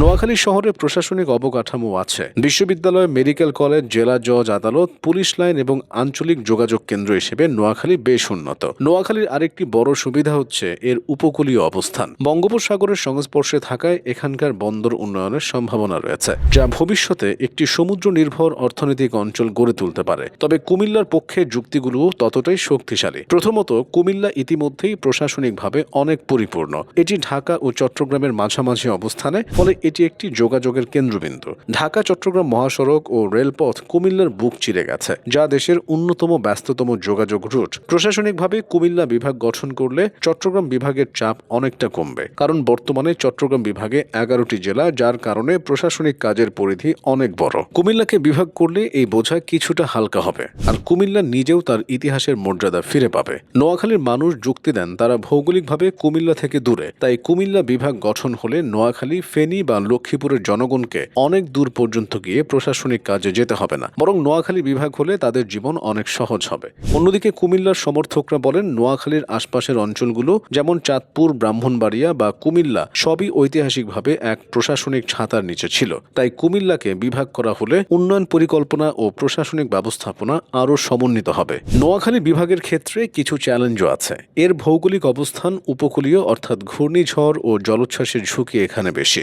নোয়াখালী শহরে প্রশাসনিক অবকাঠামো আছে। বিশ্ববিদ্যালয়, মেডিকেল কলেজ, জেলা জজ আদালত, পুলিশ লাইন এবং আঞ্চলিক যোগাযোগ কেন্দ্র হিসেবে নোয়াখালী বেশ উন্নত। নোয়াখালীর আরেকটি বড় সুবিধা হচ্ছে এর উপকূলীয় অবস্থান। বঙ্গোপসাগরের সংস্পর্শে থাকায় এখানকার বন্দর উন্নয়নের সম্ভাবনা রয়েছে, যা ভবিষ্যতে একটি সমুদ্র নির্ভর অর্থনৈতিক অঞ্চল গড়ে তুলতে পারে। তবে কুমিল্লার পক্ষে যুক্তিগুলোও ততটাই শক্তিশালী। প্রথমত, কুমিল্লা ইতিমধ্যেই প্রশাসনিকভাবে অনেক পরিপূর্ণ। এটি ঢাকা ও চট্টগ্রামের মাঝামাঝি অবস্থানে, ফলে এটি একটি যোগাযোগের কেন্দ্রবিন্দু। ঢাকা চট্টগ্রাম মহাসড়ক ও রেলপথ কুমিল্লার বুক চিরে গেছে, যা দেশের অন্যতম ব্যস্ততম যোগাযোগ রুট। প্রশাসনিকভাবে কুমিল্লা বিভাগ গঠন করলে চট্টগ্রাম বিভাগের চাপ অনেকটা কমবে, কারণ বর্তমানে চট্টগ্রাম বিভাগে 11টি জেলা, যার কারণে প্রশাসনিক কাজের পরিধি অনেক বড়। কুমিল্লাকে বিভাগ করলে এই বোঝা কিছুটা হালকা হবে, আর কুমিল্লা নিজেও তার ইতিহাসের মর্যাদা ফিরে পাবে। নোয়াখালীর মানুষ যুক্তি দেন, তারা ভৌগোলিকভাবে কুমিল্লা থেকে দূরে, তাই কুমিল্লা বিভাগ গঠন হলে নোয়াখালী, ফেনী বা লক্ষ্মীপুরের জনগণকে অনেক দূর পর্যন্ত গিয়ে প্রশাসনিক কাজে যেতে হবে না, বরং নোয়াখালী বিভাগ হলে তাদের জীবন অনেক সহজ হবে। অন্যদিকে কুমিল্লার সমর্থকরা বলেন, নোয়াখালীর আশপাশের অঞ্চলগুলো যেমন চাঁদপুর, ব্রাহ্মণবাড়িয়া বা কুমিল্লা সবই ঐতিহাসিকভাবে এক প্রশাসনিক ছাতার নিচে ছিল। তাই কুমিল্লাকে বিভাগ করা হলে উন্নয়ন পরিকল্পনা ও প্রশাসনিক ব্যবস্থাপনা আরও সমন্বিত হবে। নোয়াখালী বিভাগের ক্ষেত্রে কিছু চ্যালেঞ্জও আছে। এর ভৌগোলিক অবস্থান উপকূলীয়, অর্থাৎ ঘূর্ণিঝড় ও জলোচ্ছ্বাসের ঝুঁকি এখানে বেশি।